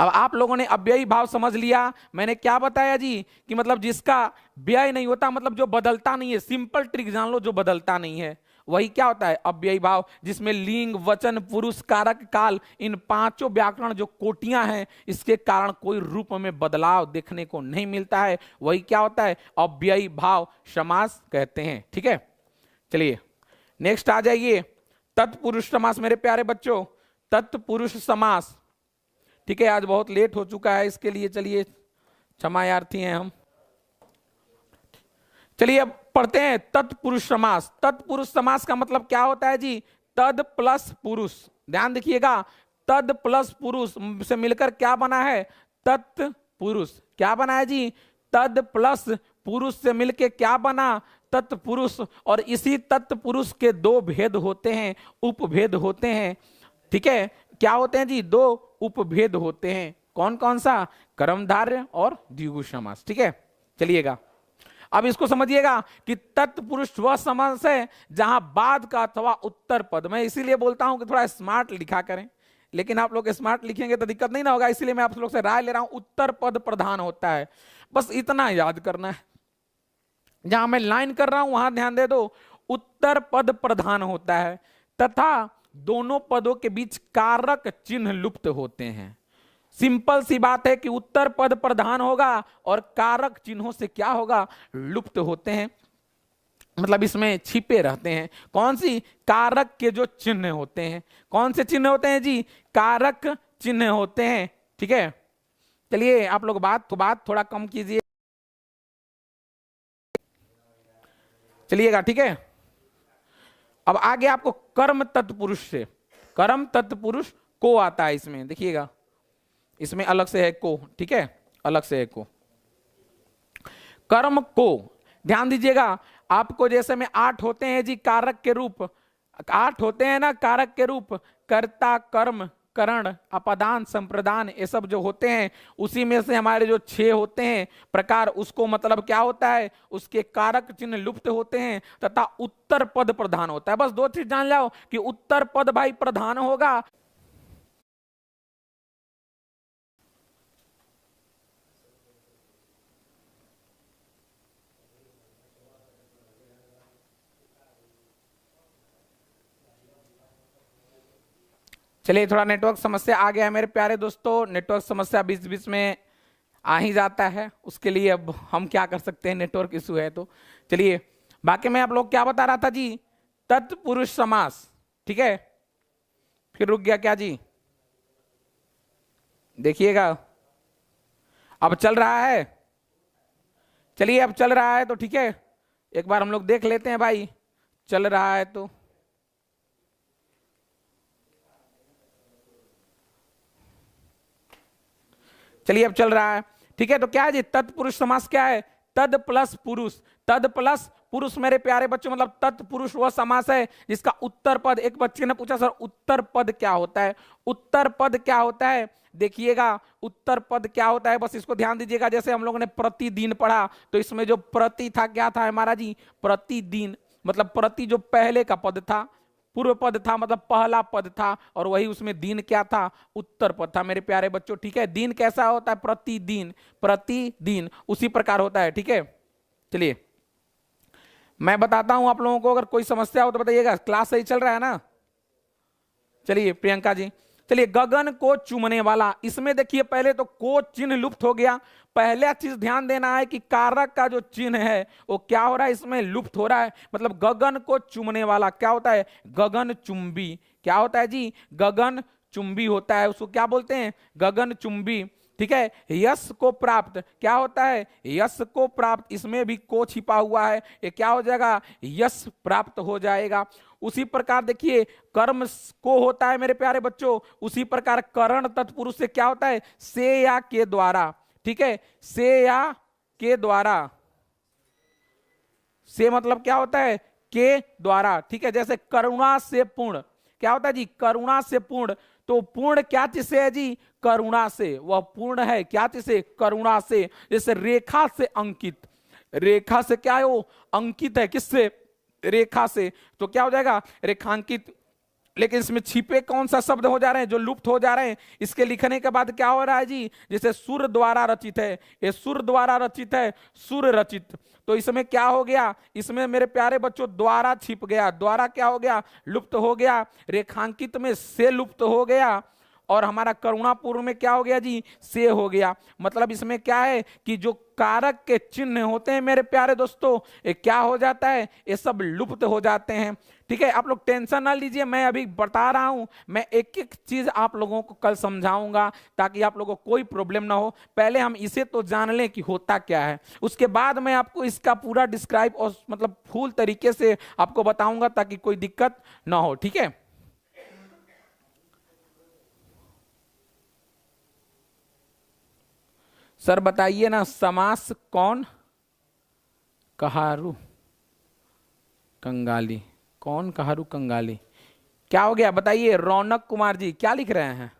S1: अब आप लोगों ने अव्ययी भाव समझ लिया। मैंने क्या बताया जी? कि मतलब जिसका व्यय नहीं होता, मतलब जो बदलता नहीं है। सिंपल ट्रिक जान लो, जो बदलता नहीं है वही क्या होता है? अव्ययी भाव। जिसमें लिंग, वचन, पुरुष, कारक, काल, इन 5 व्याकरण जो कोटियां हैं, इसके कारण कोई रूप में बदलाव देखने को नहीं मिलता है, वही क्या होता है? अव्ययी भाव समास कहते हैं, ठीक है। चलिए नेक्स्ट आ जाइए, तत्पुरुष समास मेरे प्यारे बच्चों। तत्पुरुष समास, ठीक है। आज बहुत लेट हो चुका है, इसके लिए चलिए क्षमा यार्थी हैं हम। चलिए अब पढ़ते हैं तत्पुरुष समास। तत्पुरुष समास का मतलब क्या होता है जी? तद प्लस पुरुष। ध्यान देखिएगा, तद प्लस पुरुष से मिलकर क्या बना है? तत्पुरुष। क्या बना है जी? तद प्लस पुरुष से मिलकर क्या बना? तत्पुरुष। और इसी तत्पुरुष के 2 भेद होते हैं, उपभेद होते हैं, ठीक है। क्या होते हैं जी? 2 उपभेद होते हैं। कौन कौन सा? कर्मधारय और द्विगु समास, ठीक है। चलिएगा अब इसको समझिएगा कि तत्पुरुष वह समास है जहां बाद का अथवा उत्तर पद। मैं इसीलिए बोलता हूं कि थोड़ा स्मार्ट लिखा करें, लेकिन आप लोग स्मार्ट लिखेंगे तो दिक्कत नहीं ना होगा, इसीलिए मैं आप लोग से राय ले रहा हूं। उत्तर पद प्रधान होता है, बस इतना याद करना है। जहां मैं लाइन कर रहा हूं वहां ध्यान दे दो, उत्तर पद प्रधान होता है तथा दोनों पदों के बीच कारक चिन्ह लुप्त होते हैं। सिंपल सी बात है कि उत्तर पद प्रधान होगा और कारक चिन्हों से क्या होगा? लुप्त होते हैं। मतलब इसमें छिपे रहते हैं। कौन सी? कारक के जो चिन्ह होते हैं। कौन से चिन्ह होते हैं जी? कारक चिन्ह होते हैं। ठीक है, चलिए आप लोग बात थोड़ा कम कीजिए, चलिएगा। ठीक है, अब आगे आपको कर्म तत्पुरुष से, कर्म तत्पुरुष को आता है इसमें, देखिएगा इसमें अलग से है को। ठीक है, अलग से है को। कर्म को ध्यान दीजिएगा, आपको जैसे में 8 होते हैं जी कारक के रूप, 8 होते हैं ना कारक के रूप, कर्ता, कर्म, करण, अपदान, संप्रदान, ये सब जो होते हैं, उसी में से हमारे जो 6 होते हैं प्रकार, उसको मतलब क्या होता है, उसके कारक चिन्ह लुप्त होते हैं तथा उत्तर पद प्रधान होता है। बस 2 चीज जान जाओ कि उत्तर पद भाई प्रधान होगा। चलिए, थोड़ा नेटवर्क समस्या आ गया है मेरे प्यारे दोस्तों, नेटवर्क समस्या बीच बीच में आ ही जाता है, उसके लिए अब हम क्या कर सकते हैं, नेटवर्क इशू है तो। चलिए, बाकी मैं आप लोग क्या बता रहा था जी, तत्पुरुष समास। ठीक है, फिर रुक गया क्या जी? देखिएगा, अब चल रहा है। चलिए, अब चल रहा है तो ठीक है, एक बार हम लोग देख लेते हैं भाई, चल रहा है तो। चलिए, अब चल रहा है। ठीक है, तो क्या है जी, तत्पुरुष समास क्या है? तद प्लस पुरुष, तद प्लस पुरुष मेरे प्यारे बच्चों, मतलब तत्पुरुष वह समास है जिसका उत्तर पद, एक बच्चे ने पूछा सर उत्तर पद क्या होता है, उत्तर पद क्या होता है? देखिएगा उत्तर पद क्या होता है, बस इसको ध्यान दीजिएगा। जैसे हम लोगों ने प्रतिदिन पढ़ा, तो इसमें जो प्रति था क्या था हमारा जी? प्रतिदिन, मतलब प्रति जो पहले का पद था, पूर्व पद था मतलब पहला पद था, और वही उसमें दिन क्या था? उत्तर पद था मेरे प्यारे बच्चों। ठीक है, दिन कैसा होता है? प्रतिदिन, प्रतिदिन उसी प्रकार होता है। ठीक है, चलिए मैं बताता हूं आप लोगों को, अगर कोई समस्या हो तो बताइएगा। क्लास सही चल रहा है ना? चलिए प्रियंका जी, चलिए गगन को चूमने वाला, इसमें देखिए पहले तो को चिन्ह लुप्त हो गया। पहला चीज ध्यान देना है कि कारक का जो चिन्ह है वो क्या हो रहा है, इसमें लुप्त हो रहा है। मतलब गगन को चूमने वाला क्या होता है? गगन चुंबी। क्या होता है जी? गगन चुंबी होता है, उसको क्या बोलते हैं? गगन चुंबी। ठीक है, यश को प्राप्त क्या होता है? यश को प्राप्त, इसमें भी को छिपा हुआ है, ये क्या हो जाएगा? यश प्राप्त हो जाएगा। उसी प्रकार देखिए कर्म को होता है मेरे प्यारे बच्चों, उसी प्रकार करण तत्पुरुष से क्या होता है? से या के द्वारा। ठीक है, से या के द्वारा, से मतलब क्या होता है? के द्वारा। ठीक है, जैसे करुणा से पूर्ण, क्या होता है जी? करुणा से पूर्ण। तो पूर्ण क्या चीज से है जी? करुणा से, वह पूर्ण है क्या चीज से? करुणा से। जैसे रेखा से अंकित, रेखा से क्या है? वो अंकित है, किससे? रेखा से। तो क्या हो जाएगा? रेखांकित। लेकिन इसमें छिपे कौन सा शब्द हो जा रहे हैं, जो लुप्त हो जा रहे हैं? इसके लिखने के बाद क्या हो रहा है जी? जैसे सुर द्वारा रचित है, ये सुर द्वारा रचित है, सुर रचित। तो इसमें क्या हो गया? इसमें मेरे प्यारे बच्चों द्वारा छिप गया, द्वारा क्या हो गया? लुप्त हो गया। रेखांकित में से लुप्त हो गया, और हमारा करुणापूर्ण में क्या हो गया जी? से हो गया। मतलब इसमें क्या है कि जो कारक के चिन्ह होते हैं मेरे प्यारे दोस्तों, ये क्या हो जाता है? ये सब लुप्त हो जाते हैं। ठीक है, आप लोग टेंशन ना लीजिए, मैं अभी बता रहा हूं, मैं एक एक चीज आप लोगों को कल समझाऊंगा ताकि आप लोगों को कोई प्रॉब्लम ना हो। पहले हम इसे तो जान लें कि होता क्या है, उसके बाद मैं आपको इसका पूरा डिस्क्राइब और मतलब फुल तरीके से आपको बताऊंगा ताकि कोई दिक्कत ना हो। ठीक है, सर बताइए ना, समास कौन? कहारू कंगाली, कौन कहारू कंगाली? क्या हो गया बताइए? रौनक कुमार जी क्या लिख रहे हैं?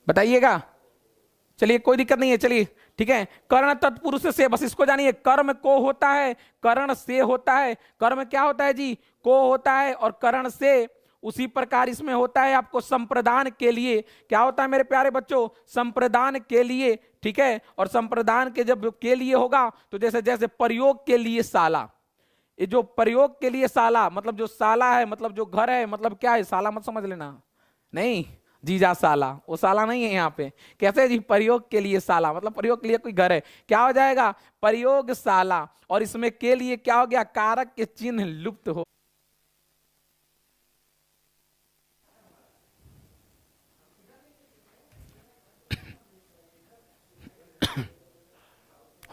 S1: बताइएगा। चलिए कोई दिक्कत नहीं है, चलिए ठीक है। कर्ण तत्पुरुष से, बस इसको जानिए, कर्म को होता है, कर्ण से होता है। कर्म क्या होता है जी? को होता है, और कर्ण से। उसी प्रकार इसमें होता है आपको संप्रदान के लिए, क्या होता है मेरे प्यारे बच्चों? संप्रदान के लिए। ठीक है, और संप्रदान के जब के लिए होगा तो जैसे जैसे प्रयोग के लिए शाला, ये जो प्रयोग के लिए शाला, मतलब जो शाला है मतलब जो घर है, मतलब क्या है? शाला मत समझ लेना, नहीं, जीजा साला, वो साला नहीं है यहाँ पे। कैसे जी? प्रयोग के लिए साला, मतलब प्रयोग के लिए कोई घर है, क्या हो जाएगा? प्रयोगशाला। और इसमें के लिए क्या हो गया? कारक के चिन्ह लुप्त हो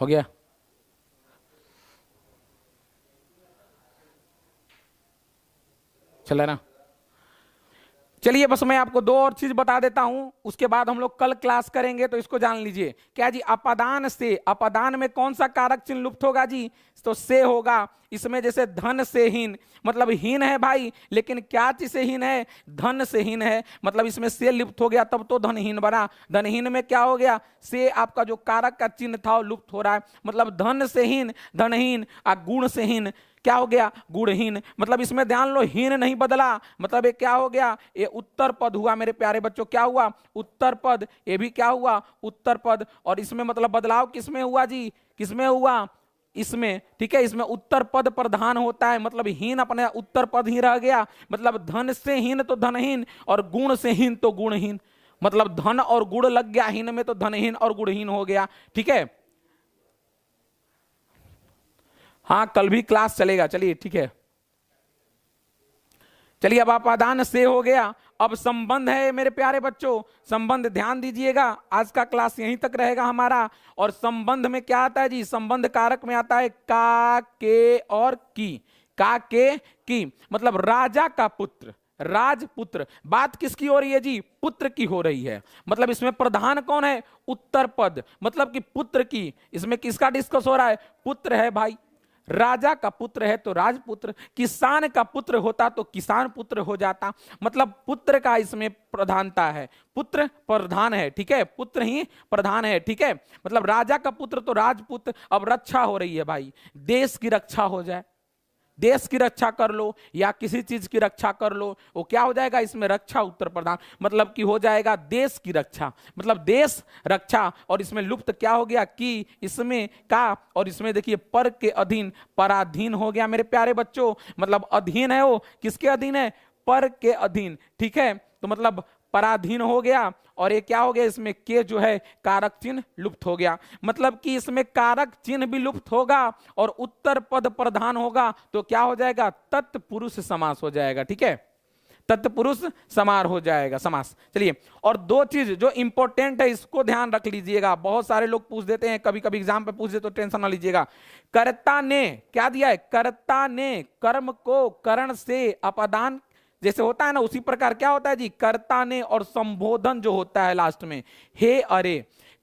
S1: गया। चला ना? चलिए बस मैं आपको दो और चीज बता देता हूं, उसके बाद हम लोग कल क्लास करेंगे, तो इसको जान लीजिए। क्या जी? अपदान से, अपदान में कौन सा कारक चिन्ह लुप्त होगा जी? तो से होगा। इसमें जैसे धन से हीन, मतलब हीन है भाई, लेकिन क्या चीज से हीन है? धन से हीन है, मतलब इसमें से लुप्त हो गया, तब तो धनहीन बना। धनहीन में क्या हो गया? से आपका जो कारक का चिन्ह था वो लुप्त हो रहा है, मतलब धन से हीन धनहीन, और गुण से हीन क्या हो गया? गुणहीन। मतलब इसमें ध्यान लो, हीन नहीं बदला, मतलब ये क्या हो गया? ये उत्तर पद हुआ मेरे प्यारे बच्चों। क्या हुआ? उत्तर पद। ये भी क्या हुआ? उत्तर पद। और इसमें मतलब बदलाव किसमें हुआ जी? किसमें हुआ? इसमें, ठीक है। इसमें उत्तर पद प्रधान होता है, मतलब हीन अपने उत्तर पद ही रह गया। मतलब धन से हीन तो धनहीन, और गुण से हीन तो गुणहीन। मतलब धन और गुण लग गया हीन में, तो धनहीन और गुणहीन हो गया, ठीक है। हाँ, कल भी क्लास चलेगा, चलिए ठीक है। चलिए, अब अपादान से हो गया। अब संबंध है मेरे प्यारे बच्चों, संबंध ध्यान दीजिएगा, आज का क्लास यहीं तक रहेगा हमारा। और संबंध में क्या आता है जी? संबंध कारक में आता है का, के और की। का, के, की, मतलब राजा का पुत्र, राजपुत्र। बात किसकी हो रही है जी? पुत्र की हो रही है। मतलब इसमें प्रधान कौन है? उत्तर पद, मतलब कि पुत्र की। इसमें किसका डिस्कस हो रहा है? पुत्र है भाई। राजा का पुत्र है तो राजपुत्र, किसान का पुत्र होता तो किसान पुत्र हो जाता। मतलब पुत्र का इसमें प्रधानता है, पुत्र प्रधान है, ठीक है, पुत्र ही प्रधान है, ठीक है। मतलब राजा का पुत्र तो राजपुत्र। अब रक्षा हो रही है भाई, देश की रक्षा हो जाए, देश की रक्षा कर लो या किसी चीज की रक्षा कर लो, वो क्या हो जाएगा? इसमें रक्षा उत्तर प्रधान, मतलब कि हो जाएगा देश की रक्षा, मतलब देश रक्षा। और इसमें लुप्त क्या हो गया? कि, इसमें का, और इसमें देखिए पर के अधीन, पराधीन हो गया मेरे प्यारे बच्चों। मतलब अधीन है वो, किसके अधीन है? पर के अधीन, ठीक है। तो मतलब पराधीन हो गया। और ये क्या हो गया? इसमें के जो है कारक चिन्ह लुप्त हो गया, मतलब कि इसमें कारक चिन्ह भी लुप्त होगा और उत्तर पद प्रधान होगा, तो क्या हो जाएगा? तत्पुरुष समास हो जाएगा, ठीक है, तत्पुरुष समार हो जाएगा समास। चलिए, और दो चीज जो इंपॉर्टेंट है इसको ध्यान रख लीजिएगा, बहुत सारे लोग पूछ देते हैं, कभी कभी एग्जाम पे पूछ दे तो टेंशन ना लीजिएगा। कर्ता ने क्या दिया है? कर्ता ने कर्म को करण से अपदान जैसे होता है ना, उसी प्रकार क्या होता है जी? कर्ता ने और संबोधन जो होता है लास्ट में, हे अरे,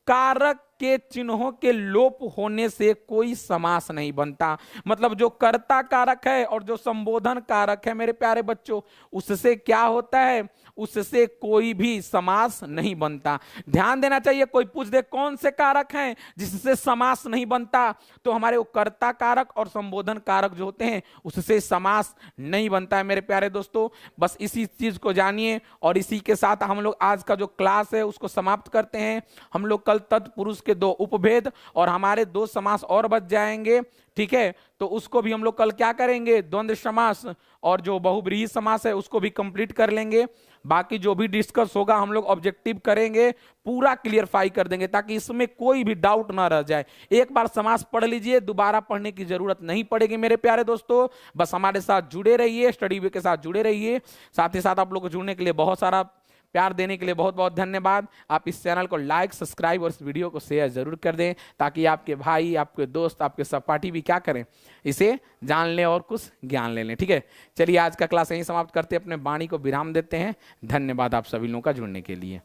S1: कारक के चिन्हों के लोप होने से कोई समास नहीं बनता। मतलब जो कर्ता कारक है और जो संबोधन कारक है मेरे प्यारे बच्चों, उससे क्या होता है? उससे कोई भी समास नहीं बनता। ध्यान देना चाहिए, कोई पूछ दे कौन से कारक हैं जिससे समास नहीं बनता, तो हमारे वो कर्ता कारक और संबोधन कारक जो होते हैं उससे समास नहीं बनता है मेरे प्यारे दोस्तों। बस इसी चीज को जानिए, और इसी के साथ हम लोग आज का जो क्लास है उसको समाप्त करते हैं। हम लोग कल तत्पुरुष के दो उपभेद और हमारे दो समास और बच जाएंगे, ठीक है। तो उसको भी हम लोग कल क्या करेंगे? द्वंद्व समास और जो बहुब्रीहि समास है उसको भी कंप्लीट कर लेंगे। बाकी जो भी डिस्कस होगा हम लोग ऑब्जेक्टिव करेंगे, पूरा क्लियरफाई कर देंगे ताकि इसमें कोई भी डाउट ना रह जाए। एक बार समास पढ़ लीजिए, दोबारा पढ़ने की जरूरत नहीं पड़ेगी मेरे प्यारे दोस्तों। बस हमारे साथ जुड़े रहिए, स्टडी वे के साथ जुड़े रहिए। साथ ही साथ आप लोग को जुड़ने के लिए बहुत सारा प्यार देने के लिए बहुत बहुत धन्यवाद। आप इस चैनल को लाइक, सब्सक्राइब और इस वीडियो को शेयर जरूर कर दें ताकि आपके भाई, आपके दोस्त, आपके सहपाठी भी क्या करें, इसे जान लें और कुछ ज्ञान ले लें, ठीक है। चलिए, आज का क्लास यहीं समाप्त करते, अपने वाणी को विराम देते हैं। धन्यवाद आप सभी लोगों का जुड़ने के लिए।